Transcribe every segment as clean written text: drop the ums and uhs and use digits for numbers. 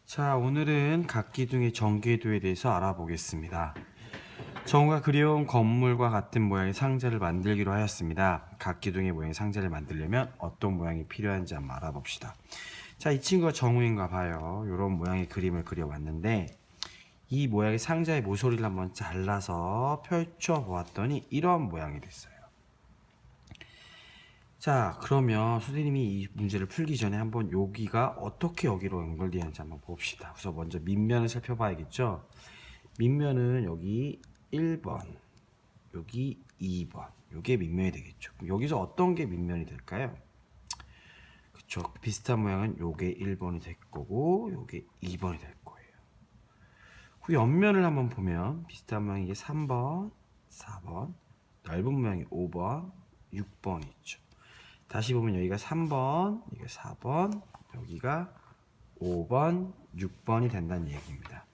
자, 오늘은 각기둥의 전개도에 대해서 알아보겠습니다. 정우가 그려온 건물과 같은 모양의 상자를 만들기로 하였습니다. 각기둥의 모양의 상자를 만들려면 어떤 모양이 필요한지 한번 알아봅시다. 자, 이 친구가 정우인가 봐요. 이런 모양의 그림을 그려왔는데 이 모양의 상자의 모서리를 한번 잘라서 펼쳐 보았더니 이런 모양이 됐어요. 자, 그러면 선생님이 이 문제를 풀기 전에 한번 여기가 어떻게 여기로 연결되는지 한번 봅시다. 우선 먼저 밑면을 살펴봐야겠죠. 밑면은 여기 1번, 여기 2번, 요게 밑면이 되겠죠. 그럼 여기서 어떤 게 밑면이 될까요? 그쵸, 비슷한 모양은 요게 1번이 될 거고 요게 2번이 될 거예요. 그 옆면을 한번 보면 비슷한 모양이 이게 3번, 4번, 넓은 모양이 5번, 6번이 있죠. 다시 보면 여기가 3번, 이게 4번, 여기가 5번, 6번이 된다는 얘기입니다.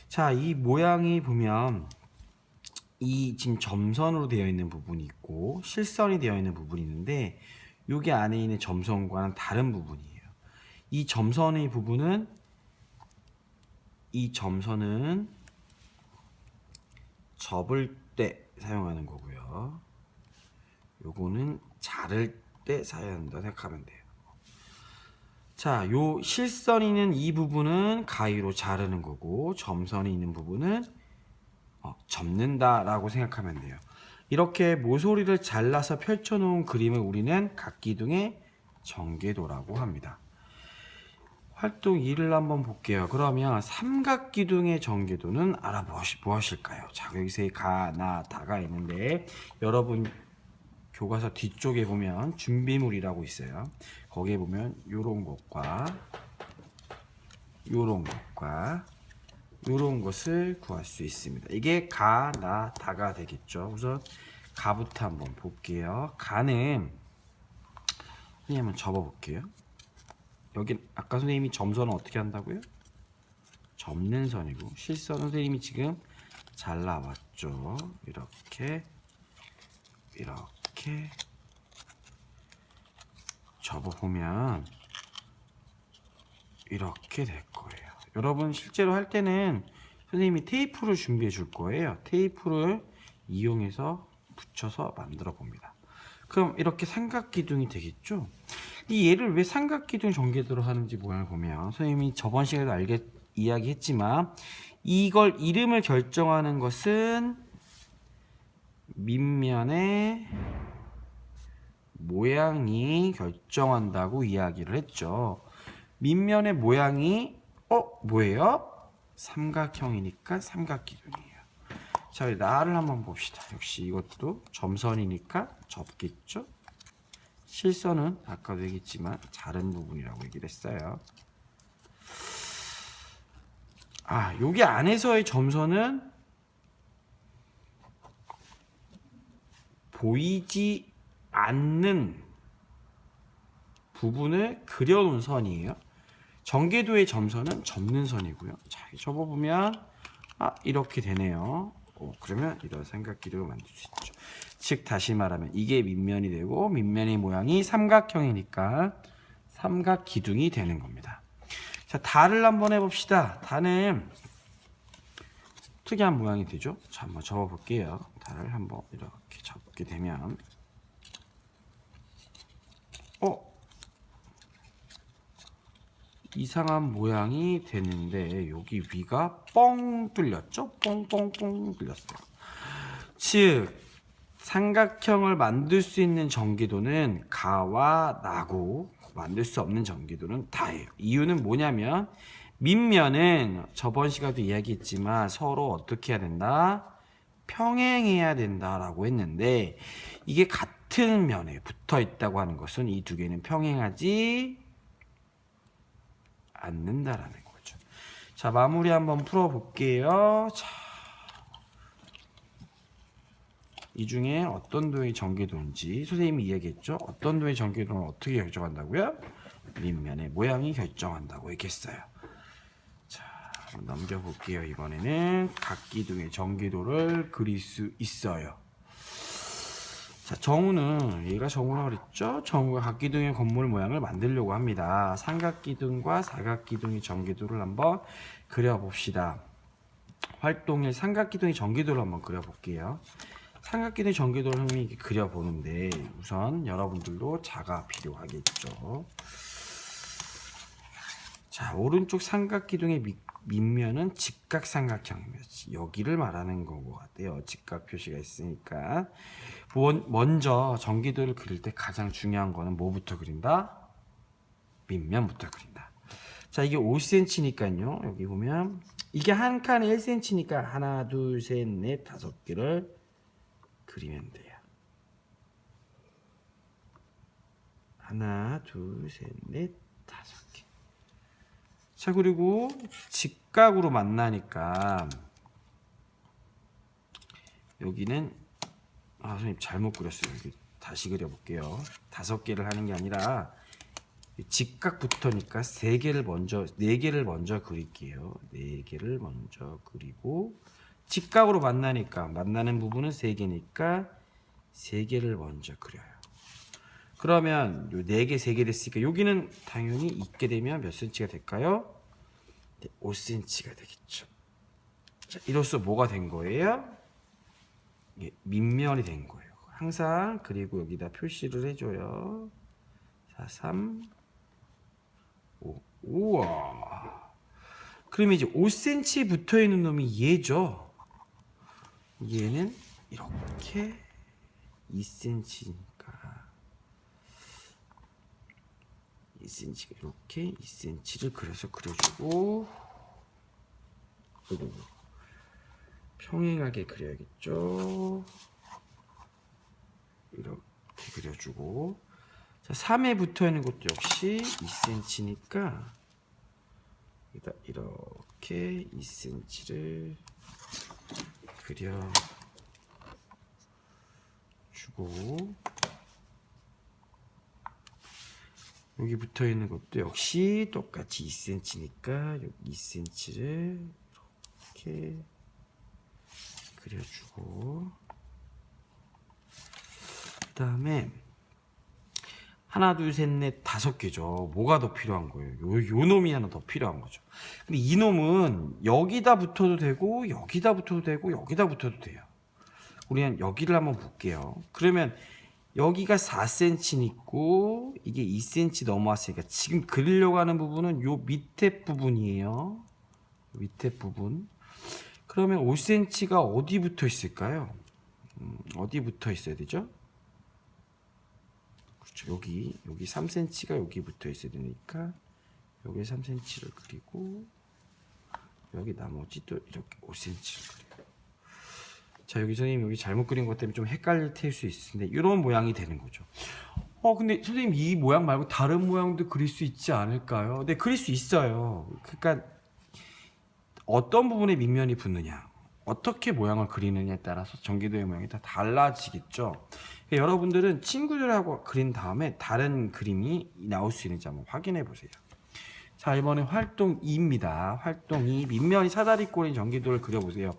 자, 이 모양이 보면 이 지금 점선으로 되어 있는 부분이 있고 실선이 되어 있는 부분이 있는데 여기 안에 있는 점선과는 다른 부분이에요. 이 점선의 부분은 접을 때 사용하는 거고요. 요거는 자를 때 사용한다 생각하면 돼요. 자, 요 실선이 있는 이 부분은 가위로 자르는 거고 점선이 있는 부분은 접는다 라고 생각하면 돼요. 이렇게 모서리를 잘라서 펼쳐놓은 그림을 우리는 각기둥의 전개도라고 합니다. 활동 2를 한번 볼게요. 그러면 삼각기둥의 전개도는 무엇일까요? 자, 여기서 가, 나, 다가 있는데 여러분 교과서 뒤쪽에 보면 준비물이라고 있어요. 거기에 보면 요런 것과 요런 것을 구할 수 있습니다. 이게 가, 나, 다가 되겠죠. 우선 가부터 한번 볼게요. 가는 선생님 한번 접어볼게요. 여기 아까 선생님이 점선은 어떻게 한다고요? 접는 선이고 실선은 선생님이 지금 잘라왔죠. 이렇게 접어보면 이렇게 될 거예요. 여러분 실제로 할 때는 선생님이 테이프를 준비해 줄 거예요. 테이프를 이용해서 붙여서 만들어 봅니다. 그럼 이렇게 삼각기둥이 되겠죠. 이 얘를 왜 삼각기둥 전개도로 하는지 모양을 보면 선생님이 저번 시간에도 이야기했지만 이걸 이름을 결정하는 것은 밑면의 모양이 결정한다고 이야기를 했죠. 밑면의 모양이 뭐예요? 삼각형이니까 삼각기둥이에요. 자, 우리 나를 한번 봅시다. 역시 이것도 점선이니까 접겠죠. 실선은 아까도 얘기했지만 자른 부분이라고 얘기를 했어요. 여기 안에서의 점선은 보이지 않는 부분을 그려놓은 선이에요. 전개도의 점선은 접는 선이고요. 자, 접어보면 이렇게 되네요. 그러면 이런 삼각기둥을 만들 수 있죠. 즉 다시 말하면 이게 밑면이 되고 밑면의 모양이 삼각형이니까 삼각기둥이 되는 겁니다. 자, 달을 한번 해봅시다. 달은 특이한 모양이 되죠. 자, 한번 접어볼게요. 달을 한번 이렇게 접게 되면 이상한 모양이 되는데 여기 위가 뻥 뚫렸죠? 뻥뻥뻥 뚫렸어요. 즉 삼각형을 만들 수 있는 전개도는 가와 나고 만들 수 없는 전개도는 다예요. 이유는 뭐냐면 밑면은 저번 시간에도 이야기했지만 서로 어떻게 해야 된다? 평행해야 된다라고 했는데 이게 같은 면에 붙어 있다고 하는 것은 이 두 개는 평행하지 않는다라는 거죠. 자, 마무리 한번 풀어볼게요. 자, 이 중에 어떤 도의 전개도인지 선생님이 이야기했죠. 어떤 도의 전개도는 어떻게 결정한다고요? 밑면의 모양이 결정한다고 얘기했어요. 자, 넘겨볼게요. 이번에는 각기둥의 전개도를 그릴 수 있어요. 자, 정우는 얘가 정우라고 그랬죠? 정우가 각기둥의 건물 모양을 만들려고 합니다. 삼각기둥과 사각기둥의 전기도를 한번 그려봅시다. 활동 1 삼각기둥의 전기도를 한번 그려볼게요. 삼각기둥의 전기도를 선생님이 그려보는데 우선 여러분들도 자가 필요하겠죠. 자, 오른쪽 삼각기둥의 밑면은 직각삼각형입니다. 여기를 말하는 것 같아요. 직각 표시가 있으니까. 먼저 전기도를 그릴 때 가장 중요한 거는 뭐부터 그린다? 밑면부터 그린다. 자, 이게 5cm니까요. 여기 보면 이게 한 칸에 1cm니까 하나, 둘, 셋, 넷, 5개를 그리면 돼요. 하나, 둘, 셋, 넷, 5개. 자, 그리고 직각으로 만나니까 여기는 선생님 잘못 그렸어요. 여기 다시 그려볼게요. 5개를 하는 게 아니라 직각부터니까 3개를 먼저 4개를 먼저 그릴게요. 4개를 먼저 그리고 직각으로 만나니까 만나는 부분은 3개니까 3개를 먼저 그려요. 그러면 요 4개, 3개 됐으니까 여기는 당연히 있게 되면 몇 cm가 될까요? 5cm가 되겠죠. 자, 이로써 뭐가 된 거예요? 예, 밑면이 된 거예요. 항상 그리고 여기다 표시를 해줘요. 4, 3, 5. 우와. 그러면 이제 5cm 붙어 있는 놈이 얘죠. 얘는 이렇게 2cm니까 2cm가 이렇게 2cm를 그려주고 그리고 평행하게 그려야겠죠. 이렇게 그려주고 자, 3에 붙어 있는 것도 역시 2cm니까 이렇게 2cm를 그려주고 여기 붙어 있는 것도 역시 똑같이 2cm니까 여기 2cm를 이렇게 그려주고 그 다음에 하나, 둘, 셋, 넷, 5개죠. 뭐가 더 필요한 거예요? 요 놈이 하나 더 필요한 거죠. 근데 이 놈은 여기다 붙어도 되고 여기다 붙어도 되고 여기다 붙어도 돼요. 우리는 여기를 한번 볼게요. 그러면 여기가 4cm 있고 이게 2cm 넘어왔으니까 지금 그리려고 하는 부분은 요 밑에 부분이에요. 밑에 부분. 그러면 5cm가 어디 붙어 있을까요? 어디 붙어 있어야 되죠? 그렇죠. 여기 3cm가 여기 붙어 있어야 되니까 여기 3cm를 그리고 여기 나머지 또 이렇게 5cm를 그려요. 자, 여기 선생님 여기 잘못 그린 것 때문에 좀 헷갈릴 수 있는데 이런 모양이 되는 거죠. 근데 선생님 이 모양 말고 다른 모양도 그릴 수 있지 않을까요? 네, 그릴 수 있어요. 그러니까 어떤 부분에 밑면이 붙느냐, 어떻게 모양을 그리느냐에 따라서 전기도의 모양이 다 달라지겠죠. 그러니까 여러분들은 친구들하고 그린 다음에 다른 그림이 나올 수 있는지 한번 확인해 보세요. 자, 이번에 활동 2입니다. 활동 2 밑면이 사다리꼴인 전기도를 그려보세요.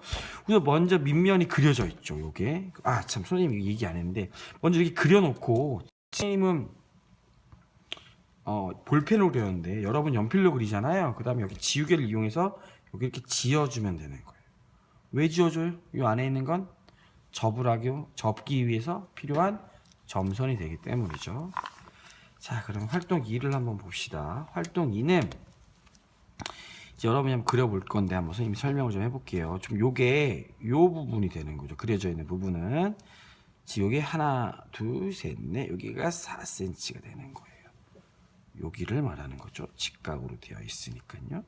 우선 먼저 밑면이 그려져 있죠. 요게 참 선생님이 얘기 안 했는데 먼저 이렇게 그려놓고 선생님은 볼펜으로 그렸는데 여러분 연필로 그리잖아요. 그 다음에 여기 지우개를 이용해서 여기 이렇게 지어주면 되는 거예요. 왜 지어줘요? 이 안에 있는 건 접기 위해서 필요한 점선이 되기 때문이죠. 자, 그럼 활동 2를 한번 봅시다. 활동 2는 이제 여러분이 한번 그려볼 건데 한번 선생님이 설명을 좀 해볼게요. 좀 요게 요 부분이 되는 거죠. 그려져 있는 부분은 요게 하나, 둘, 셋, 넷 여기가 4cm가 되는 거예요. 여기를 말하는 거죠. 직각으로 되어 있으니까요.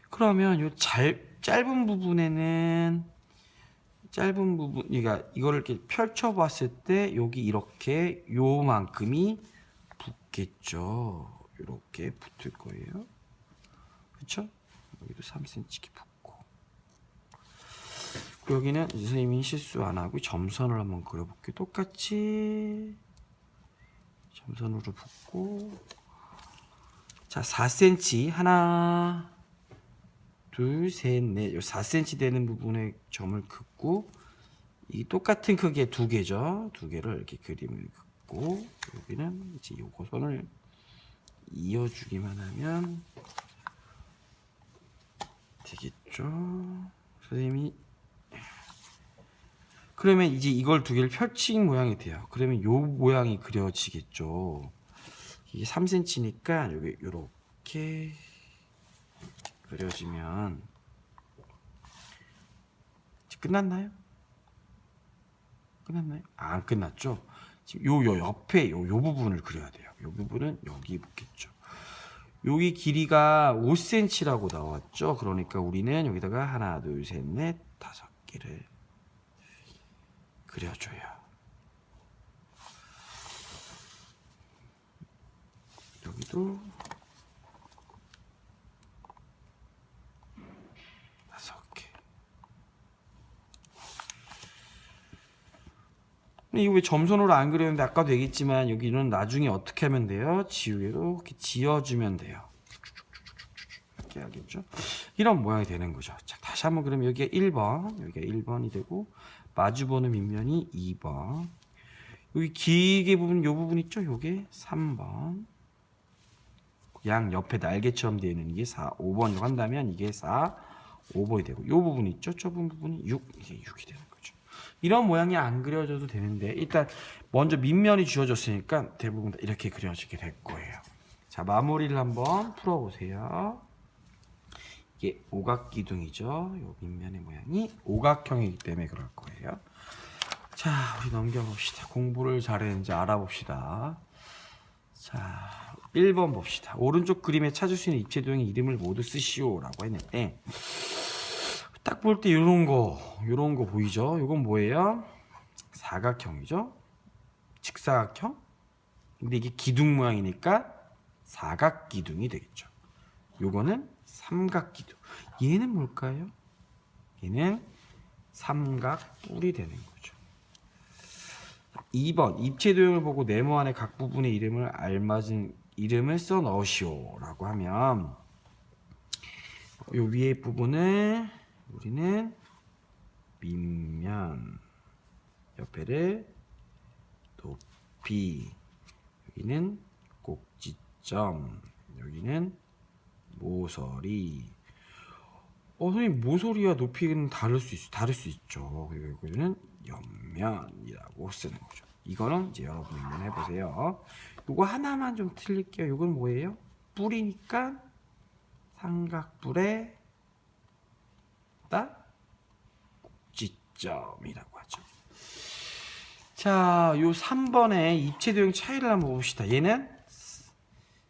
그러면 요 짧은 부분에는 그러니까 이거를 이렇게 펼쳐 봤을 때 여기 이렇게 요만큼이 붙겠죠. 이렇게 붙을 거예요. 그렇죠? 여기도 3cm 붙고. 여기는 선생님이 실수 안 하고 점선을 한번 그려볼게요. 똑같이 점선으로 붙고. 자, 4cm 하나, 둘, 셋, 넷. 요 4cm 되는 부분에 점을 긋고 이 똑같은 크기의 두 개죠. 두 개를 이렇게 그림을 긋고 여기는 이제 요거 선을 이어주기만 하면 되겠죠. 선생님이 그러면 이제 이걸 두 개를 펼친 모양이 돼요. 그러면 요 모양이 그려지겠죠. 이게 3cm니까 여기 요렇게 그려지면 끝났나요? 끝났나요? 안 끝났죠? 지금 요 옆에 요 부분을 그려야 돼요. 요 부분은 여기 붙겠죠. 여기 길이가 5cm라고 나왔죠. 그러니까 우리는 여기다가 하나, 둘, 셋, 넷, 다섯 개를 그려줘요. 여기도 다섯 개. 이거 왜 점선으로 안 그렸는데 아까도 얘기했지만 여기는 나중에 어떻게 하면 돼요? 지우개로 이렇게 지어주면 돼요. 이렇게 하겠죠? 이런 모양이 되는 거죠. 자, 다시 한번 그러면 여기가 1번, 여기가 1번이 되고 마주보는 밑면이 2번. 여기 길게 부분 요 부분 있죠? 요게 3번. 양 옆에 날개처럼 되어 있는 이게 4, 5번이라고 한다면 이게 4, 5번이 되고 요 부분 있죠? 좁은 부분이 6, 이게 6이 되는 거죠. 이런 모양이 안 그려져도 되는데 일단 먼저 밑면이 주어졌으니까 대부분 다 이렇게 그려지게 될 거예요. 자, 마무리를 한번 풀어보세요. 이게 오각기둥이죠. 요 밑면의 모양이 오각형이기 때문에 그럴 거예요. 자, 우리 넘겨봅시다. 공부를 잘했는지 알아봅시다. 자, 1번 봅시다. 오른쪽 그림에 찾을 수 있는 입체 도형의 이름을 모두 쓰시오 라고 했는데 딱 볼 때 요런 거 보이죠? 요건 뭐예요? 사각형이죠? 직사각형? 근데 이게 기둥 모양이니까 사각기둥이 되겠죠. 요거는 삼각기둥. 얘는 뭘까요? 얘는 삼각뿔이 되는 거죠. 2번 입체 도형을 보고 네모 안에 각 부분의 이름을 알맞은 이름을 써 넣으시오 라고 하면 요 위에 부분을 우리는 밑면, 옆에를 높이, 여기는 꼭지점, 여기는 모서리. 선생님 모서리와 높이는 다를 수 있죠. 그리고 여기는 옆면이라고 쓰는 거죠. 이거는 이제 여러분이 한번 해보세요. 요거 하나만 좀 틀릴게요. 요건 뭐예요? 뿔이니까 삼각뿔에 꼭지점이라고 하죠. 자, 요 3번의 입체 도형 차이를 한번 봅시다. 얘는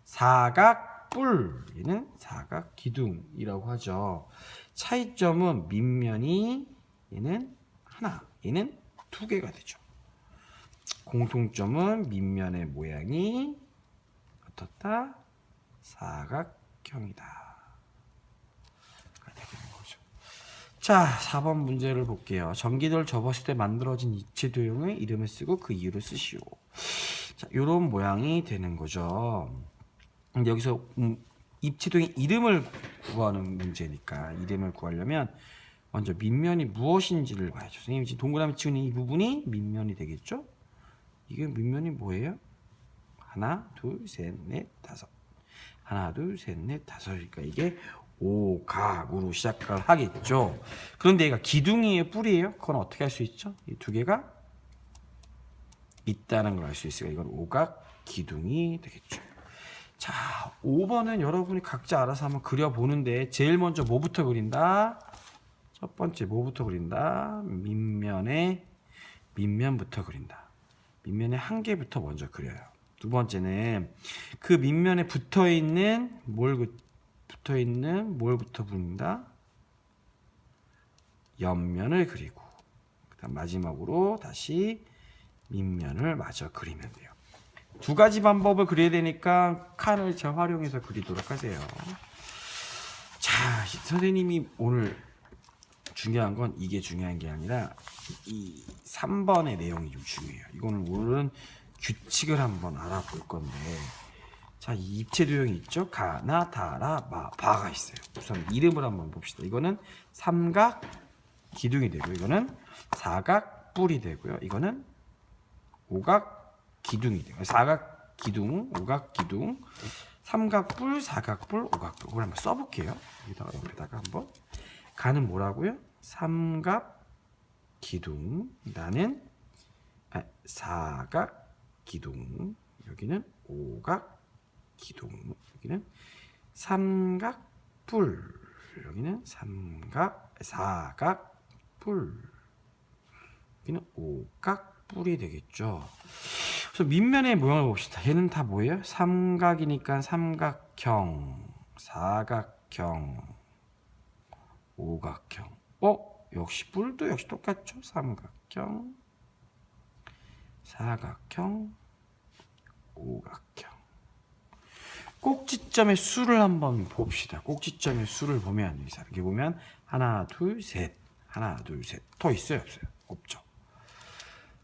사각뿔, 얘는 사각기둥이라고 하죠. 차이점은 밑면이 얘는 하나, 얘는 두 개가 되죠. 공통점은 밑면의 모양이 어떻다? 사각형이다. 자, 4번 문제를 볼게요. 전기도를 접었을 때 만들어진 입체 도형의 이름을 쓰고 그 이유를 쓰시오. 자, 요런 모양이 되는 거죠. 근데 여기서 입체 도형의 이름을 구하는 문제니까 이름을 구하려면 먼저 밑면이 무엇인지를 봐야죠. 선생님이 지금 동그라미 치우는 이 부분이 밑면이 되겠죠? 이게 밑면이 뭐예요? 하나, 둘, 셋, 넷, 다섯. 하나, 둘, 셋, 넷, 다섯이니까 이게 오각으로 시작을 하겠죠. 그런데 얘가 기둥이에요, 뿔이에요? 그건 어떻게 할 수 있죠? 이 두 개가 있다는 걸 알 수 있으니까 이건 오각 기둥이 되겠죠. 자, 5번은 여러분이 각자 알아서 한번 그려보는데 제일 먼저 뭐부터 그린다? 첫 번째 뭐부터 그린다? 밑면부터 그린다. 밑면의 한 개부터 먼저 그려요. 두 번째는 그 밑면에 붙어있는 뭘부터 그린다? 옆면을 그리고 그다음 마지막으로 다시 밑면을 마저 그리면 돼요. 두 가지 방법을 그려야 되니까 칸을 잘 활용해서 그리도록 하세요. 자, 선생님이 오늘 중요한 건 이게 중요한 게 아니라 이 3번의 내용이 좀 중요해요. 이거는 오늘은 규칙을 한번 알아볼 건데, 자, 이 입체 도형이 있죠? 가나, 다라, 마, 바가 있어요. 우선 이름을 한번 봅시다. 이거는 삼각 기둥이 되고, 이거는 사각 오각뿔이 되고요. 이거는 오각기둥이 돼요. 사각기둥, 오각기둥, 삼각뿔, 사각뿔, 오각뿔. 이걸 한번 써볼게요. 여기다가 옆에다가 한번. 가는 뭐라고요? 삼각기둥. 나는 사각기둥. 여기는 오각기둥. 여기는 삼각뿔. 여기는 사각뿔. 여기는 오각뿔이 되겠죠. 그래서 밑면의 모양을 봅시다. 얘는 다 뭐예요? 삼각이니까 삼각형, 사각형, 오각형. 역시 뿔도 역시 똑같죠? 삼각형, 사각형, 오각형. 꼭지점의 수를 한번 봅시다. 꼭지점의 수를 보면 이렇게 보면 하나, 둘, 셋, 하나, 둘, 셋. 더 있어요, 없어요? 없죠.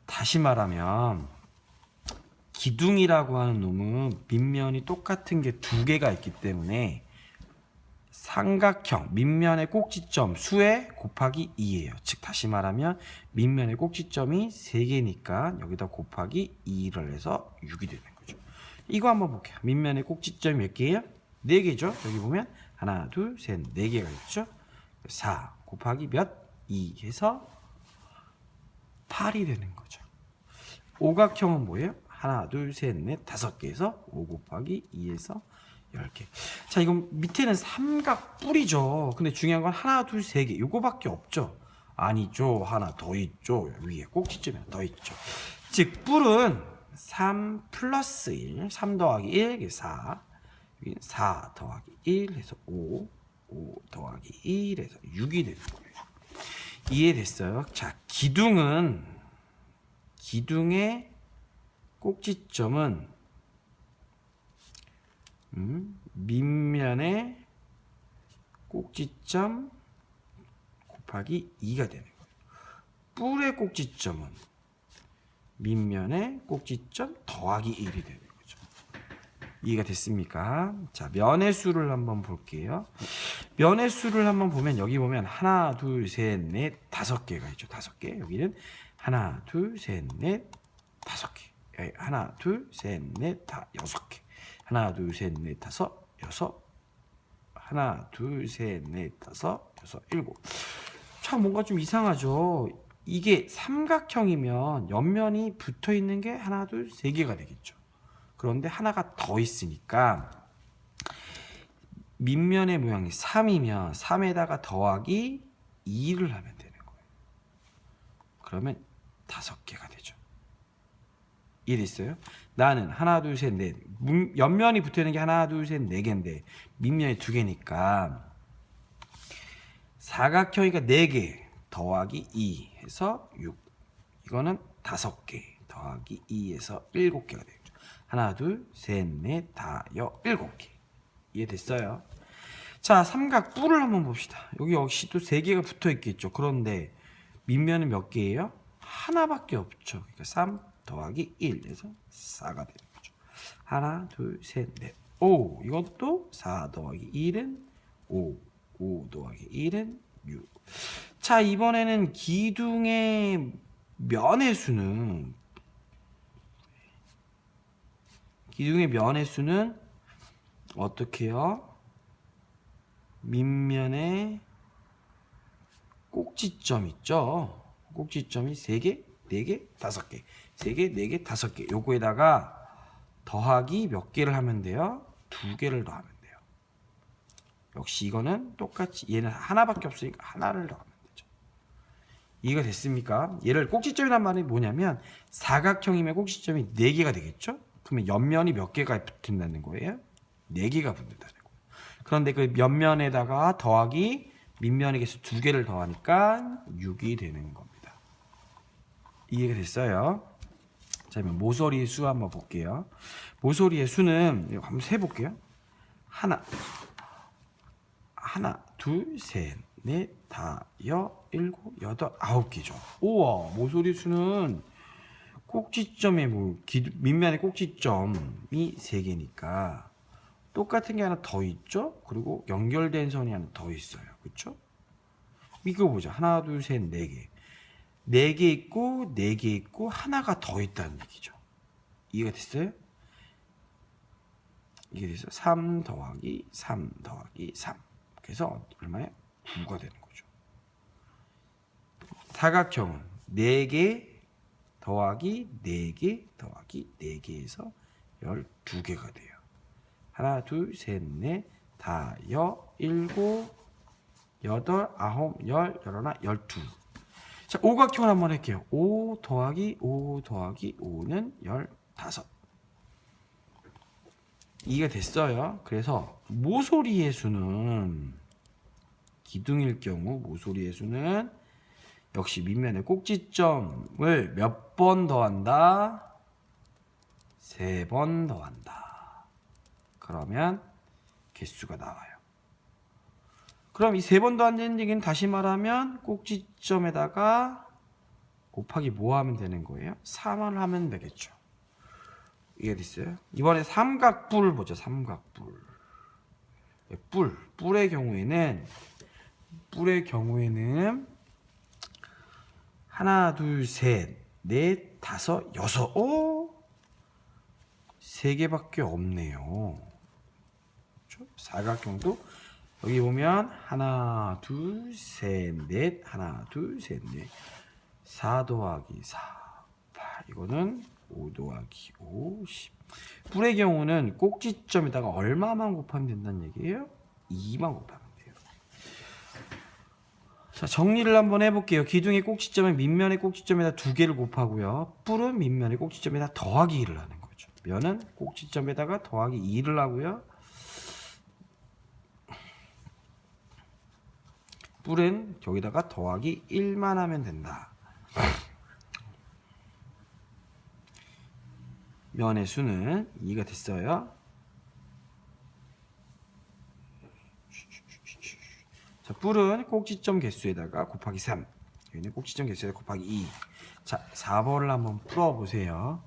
다시 말하면 기둥이라고 하는 놈은 밑면이 똑같은 게 두 개가 있기 때문에 삼각형 밑면의 꼭지점 수에 곱하기 2예요. 즉 다시 말하면 밑면의 꼭지점이 3개니까 여기다 곱하기 2를 해서 6이 되는 거죠. 이거 한번 볼게요. 밑면의 꼭지점이 몇 개예요? 4개죠. 여기 보면 하나, 둘, 셋, 4개가 있죠. 4 곱하기 몇? 2 해서 8이 되는 거죠. 오각형은 뭐예요? 하나, 둘, 셋, 넷, 5개에서 5 곱하기 2에서 10개. 자, 이건 밑에는 삼각뿔이죠. 근데 중요한 건 하나, 둘, 세 개. 요거밖에 없죠. 아니죠. 하나 더 있죠. 위에 꼭지점이 더 있죠. 즉, 뿔은 3 플러스 1, 3 더하기 1, 이게 4. 4 더하기 1 해서 5, 5 더하기 1 해서 6이 되는 거예요. 이해됐어요? 자, 기둥의 꼭지점은 밑면의 꼭지점 곱하기 2가 되는 거예요. 뿔의 꼭지점은 밑면의 꼭지점 더하기 1이 되는 거죠. 이해가 됐습니까? 자, 면의 수를 한번 볼게요. 면의 수를 한번 보면 여기 보면 하나, 둘, 셋, 넷, 5개가 있죠. 5개. 여기는 하나, 둘, 셋, 넷, 5개. 하나, 둘, 셋, 넷, 다 6개. 하나, 둘, 셋, 넷, 5, 6. 하나, 둘, 셋, 넷, 5, 6, 7. 참 뭔가 좀 이상하죠. 이게 삼각형이면 옆면이 붙어 있는 게 하나, 둘, 3개가 되겠죠. 그런데 하나가 더 있으니까 밑면의 모양이 3이면 3에다가 더하기 2를 하면 되는 거예요. 그러면 5개가 되죠. 이해됐어요? 나는 하나, 둘, 셋, 넷. 옆면이 붙어 있는 게 하나, 둘, 셋, 4개인데 밑면이 2개니까 사각형이니까 4개 더하기 2 해서 6. 이거는 5개 더하기 2 해서 7개가 되죠. 하나, 둘, 셋, 넷, 다, 7개. 이해됐어요? 자, 삼각뿔을 한번 봅시다. 여기 역시 또 3개가 붙어 있겠죠. 그런데 밑면은 몇 개예요? 하나밖에 없죠. 그러니까 3 더하기 1 해서 4가 되는 거죠. 하나, 둘, 셋, 넷. 5. 이것도 4 더하기 1은 5. 5 더하기 1은 6. 자, 이번에는 기둥의 면의 수는 어떻게 해요? 밑면에 꼭지점 있죠? 꼭지점이 3개, 4개, 5개. 3개, 4개, 5개. 요거에다가 더하기 몇 개를 하면 돼요? 2개를 더하면 돼요. 역시 이거는 똑같이 얘는 하나밖에 없으니까 하나를 더하면 되죠. 이해가 됐습니까? 얘를 꼭지점이란 말이 뭐냐면 사각형이면 꼭지점이 4개가 되겠죠? 그러면 옆면이 몇 개가 붙는다는 거예요? 4개가 붙는다는 거예요. 그런데 그 옆면에다가 더하기 밑면에게서 2개를 더하니까 6이 되는 겁니다. 이해가 됐어요? 자, 그러면 모서리의 수 한번 볼게요. 모서리의 수는 한번 세볼게요. 하나, 둘, 셋, 넷, 다, 7, 8, 9개죠. 우와, 모서리 수는 꼭지점의 밑면의 꼭지점이 3개니까 똑같은 게 하나 더 있죠? 그리고 연결된 선이 하나 더 있어요. 그렇죠? 이거 보자. 하나, 둘, 셋, 4개. 4개 있고 4개 있고 하나가 더 있다는 얘기죠. 이해가 됐어요? 이게 돼서 3 더하기 3 더하기 3. 그래서 얼마야? 9가 되는 거죠. 사각형은 4개 더하기 4개 더하기 4개에서 12개가 돼요. 하나, 둘, 셋, 넷, 다, 일곱, 여덟, 아홉, 열, 열하나, 12. 자, 오각형을 한번 할게요. 5 더하기 5 더하기 5는 15. 이게 됐어요. 그래서 모서리의 수는 기둥일 경우 모서리의 수는 역시 밑면의 꼭지점을 몇 번 더한다? 3번 더한다. 그러면 개수가 나와요. 그럼 이 3번 더한다는 얘기는 다시 말하면 꼭지점에다가 곱하기 뭐 하면 되는 거예요? 3을 하면 되겠죠. 이게 됐어요? 이번에 삼각뿔 보죠. 삼각뿔. 뿔의 경우에는 하나, 둘, 셋, 넷, 다섯, 여섯. 3개밖에 없네요. 그렇죠? 사각형도 여기 보면 하나, 둘, 셋, 넷, 하나, 둘, 셋, 넷. 4 더하기 4, 8. 이거는 5 더하기 5, 10. 뿔의 경우는 꼭지점에다가 얼마만 곱하면 된다는 얘기예요? 2만 곱하면 돼요. 자, 정리를 한번 해볼게요. 기둥의 꼭지점은 밑면의 꼭지점에다 2개를 곱하고요. 뿔은 밑면의 꼭지점에다 더하기 2를 하는 거죠. 면은 꼭지점에다가 더하기 2를 하고요. 뿔은 여기다가 더하기 1만 하면 된다. 면의 수는 2가 됐어요. 자, 뿔은 꼭지점 개수에다가 곱하기 3. 여기는 꼭지점 개수에다 곱하기 2. 자, 4번을 한번 풀어보세요.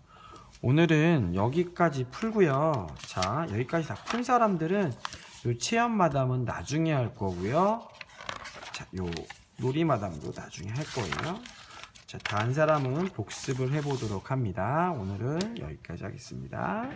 오늘은 여기까지 풀고요. 자, 여기까지 다 푼 사람들은 요 체험 마담은 나중에 할 거고요. 자, 요 놀이 마담도 나중에 할 거예요. 자, 다른 사람은 복습을 해보도록 합니다. 오늘은 여기까지 하겠습니다.